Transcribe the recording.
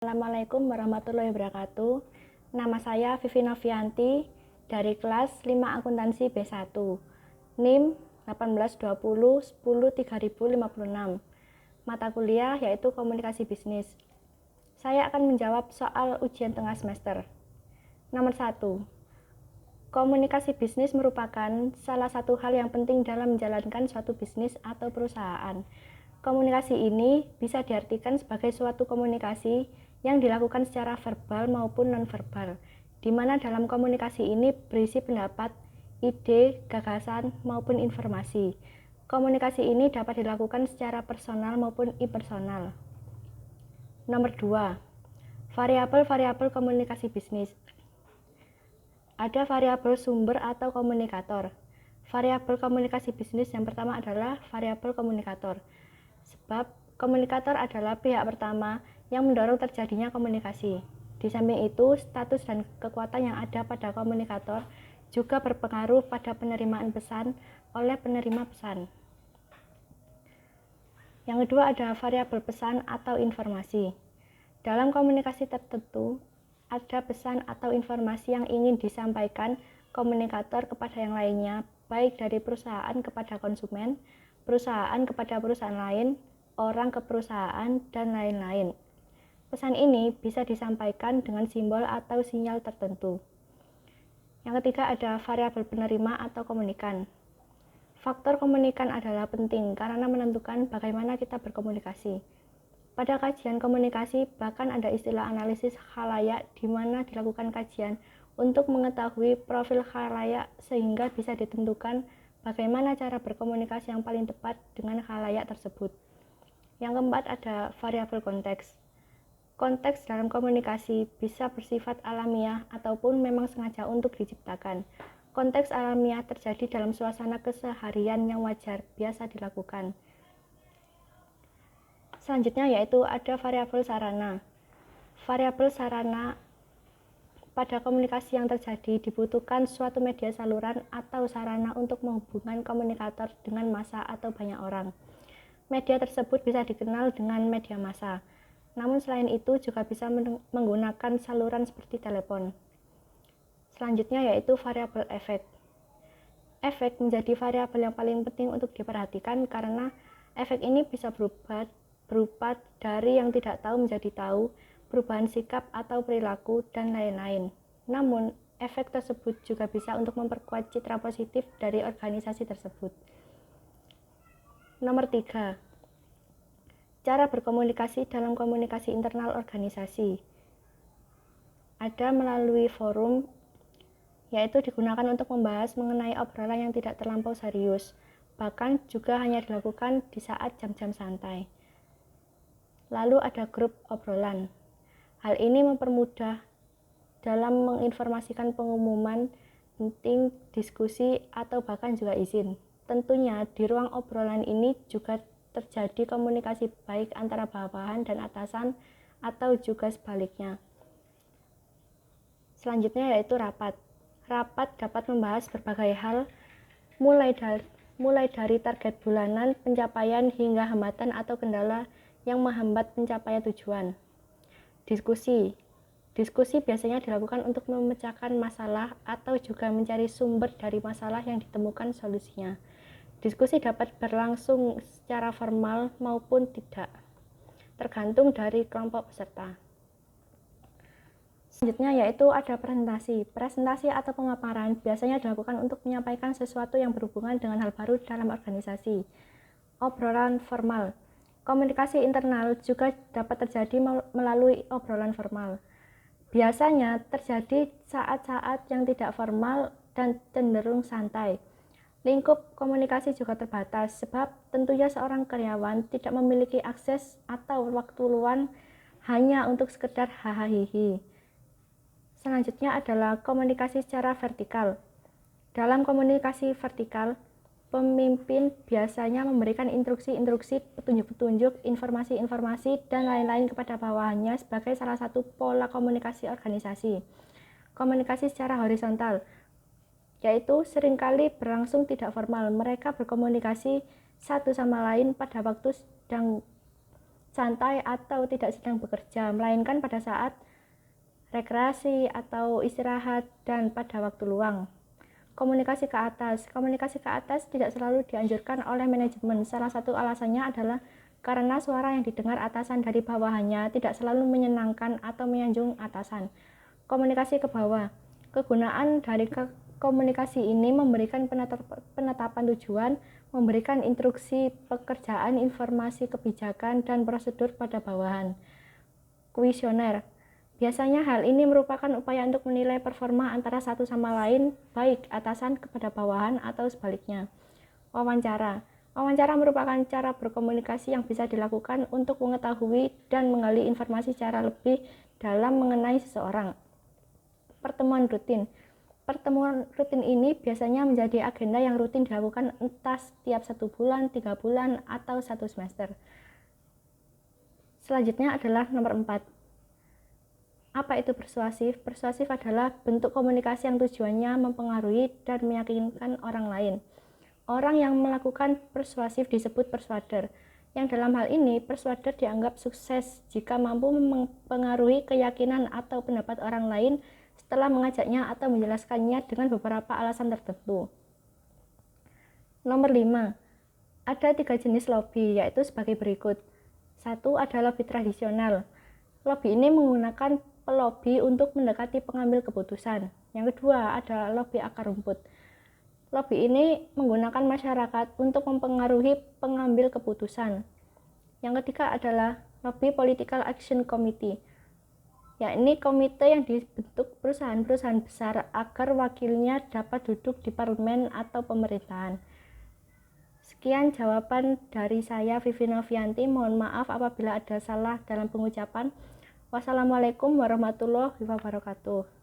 Assalamualaikum warahmatullahi wabarakatuh. Nama saya Vivi Novianti dari kelas 5 akuntansi B1. NIM 1820 10 3056. Mata kuliah yaitu komunikasi bisnis. Saya akan menjawab soal ujian tengah semester. Nomor 1. Komunikasi bisnis merupakan salah satu hal yang penting dalam menjalankan suatu bisnis atau perusahaan. Komunikasi ini bisa diartikan sebagai suatu komunikasi yang dilakukan secara verbal maupun nonverbal, di mana dalam komunikasi ini berisi pendapat, ide, gagasan, maupun informasi. Komunikasi ini dapat dilakukan secara personal maupun impersonal. Nomor 2. Variabel-variabel komunikasi bisnis. Ada variabel sumber atau komunikator. Variabel komunikasi bisnis yang pertama adalah variabel komunikator. Sebab komunikator adalah pihak pertama yang mendorong terjadinya komunikasi. Di samping itu, status dan kekuatan yang ada pada komunikator juga berpengaruh pada penerimaan pesan oleh penerima pesan. Yang kedua ada variabel pesan atau informasi. Dalam komunikasi tertentu, ada pesan atau informasi yang ingin disampaikan komunikator kepada yang lainnya, baik dari perusahaan kepada konsumen, perusahaan kepada perusahaan lain, orang ke perusahaan, dan lain-lain. Pesan ini bisa disampaikan dengan simbol atau sinyal tertentu. Yang ketiga ada variabel penerima atau komunikan. Faktor komunikan adalah penting karena menentukan bagaimana kita berkomunikasi. Pada kajian komunikasi, bahkan ada istilah analisis khalayak di mana dilakukan kajian untuk mengetahui profil khalayak sehingga bisa ditentukan bagaimana cara berkomunikasi yang paling tepat dengan khalayak tersebut. Yang keempat ada variabel konteks. Konteks dalam komunikasi bisa bersifat alamiah ataupun memang sengaja untuk diciptakan. Konteks alamiah terjadi dalam suasana keseharian yang wajar biasa dilakukan. Selanjutnya yaitu ada variabel sarana. Variabel sarana pada komunikasi yang terjadi dibutuhkan suatu media saluran atau sarana untuk menghubungkan komunikator dengan massa atau banyak orang. Media tersebut bisa dikenal dengan media massa. Namun selain itu juga bisa menggunakan saluran seperti telepon. Selanjutnya yaitu variabel efek. Efek menjadi variabel yang paling penting untuk diperhatikan karena efek ini bisa berupa dari yang tidak tahu menjadi tahu, perubahan sikap atau perilaku, dan lain-lain. Namun, efek tersebut juga bisa untuk memperkuat citra positif dari organisasi tersebut. Nomor 3. Cara berkomunikasi dalam komunikasi internal organisasi. Ada melalui forum, yaitu digunakan untuk membahas mengenai obrolan yang tidak terlampau serius, bahkan juga hanya dilakukan di saat jam-jam santai. Lalu ada grup obrolan. Hal ini mempermudah dalam menginformasikan pengumuman penting, diskusi, atau bahkan juga izin. Tentunya di ruang obrolan ini juga terjadi komunikasi baik antara bawahan dan atasan atau juga sebaliknya. Selanjutnya yaitu rapat. Rapat dapat membahas berbagai hal mulai dari target bulanan, pencapaian hingga hambatan atau kendala yang menghambat pencapaian tujuan. Diskusi biasanya dilakukan untuk memecahkan masalah atau juga mencari sumber dari masalah yang ditemukan solusinya. Diskusi dapat berlangsung secara formal maupun tidak, tergantung dari kelompok peserta. Selanjutnya yaitu ada presentasi. Presentasi atau pemaparan biasanya dilakukan untuk menyampaikan sesuatu yang berhubungan dengan hal baru dalam organisasi. Obrolan formal. Komunikasi internal juga dapat terjadi melalui obrolan formal. Biasanya terjadi saat-saat yang tidak formal dan cenderung santai. Lingkup komunikasi juga terbatas, sebab tentunya seorang karyawan tidak memiliki akses atau waktu luang hanya untuk sekedar hahaha. Selanjutnya adalah komunikasi secara vertikal. Dalam komunikasi vertikal, pemimpin biasanya memberikan instruksi-instruksi, petunjuk-petunjuk, informasi-informasi, dan lain-lain kepada bawahannya sebagai salah satu pola komunikasi organisasi. Komunikasi secara horizontal, yaitu seringkali berlangsung tidak formal. Mereka berkomunikasi satu sama lain pada waktu sedang santai atau tidak sedang bekerja, melainkan pada saat rekreasi atau istirahat dan pada waktu luang. Komunikasi ke atas. Komunikasi ke atas tidak selalu dianjurkan oleh manajemen. Salah satu alasannya adalah karena suara yang didengar atasan dari bawahannya tidak selalu menyenangkan atau menyanjung atasan. Komunikasi ke bawah. Kegunaan dari komunikasi ini memberikan penetapan tujuan, memberikan instruksi pekerjaan, informasi kebijakan, dan prosedur pada bawahan. Kuesioner. Biasanya hal ini merupakan upaya untuk menilai performa antara satu sama lain, baik atasan kepada bawahan atau sebaliknya. Wawancara. Wawancara merupakan cara berkomunikasi yang bisa dilakukan untuk mengetahui dan menggali informasi secara lebih dalam mengenai seseorang. Pertemuan rutin. Pertemuan rutin ini biasanya menjadi agenda yang rutin dilakukan entah setiap 1 bulan, 3 bulan, atau 1 semester. Selanjutnya adalah nomor 4. Apa itu persuasif? Persuasif adalah bentuk komunikasi yang tujuannya mempengaruhi dan meyakinkan orang lain. Orang yang melakukan persuasif disebut persuader. Yang dalam hal ini, persuader dianggap sukses jika mampu mempengaruhi keyakinan atau pendapat orang lain setelah mengajaknya atau menjelaskannya dengan beberapa alasan tertentu. Nomor 5. Ada 3 jenis lobby, yaitu sebagai berikut. 1 adalah lobby tradisional. Lobby ini menggunakan pelobi untuk mendekati pengambil keputusan. Yang kedua adalah lobby akar rumput. Lobby ini menggunakan masyarakat untuk mempengaruhi pengambil keputusan. Yang ketiga adalah lobby political action committee, yakni komite yang dibentuk perusahaan-perusahaan besar agar wakilnya dapat duduk di parlemen atau pemerintahan. Sekian jawaban dari saya, Vivi Novianti. Mohon maaf apabila ada salah dalam pengucapan. Wassalamualaikum warahmatullahi wabarakatuh.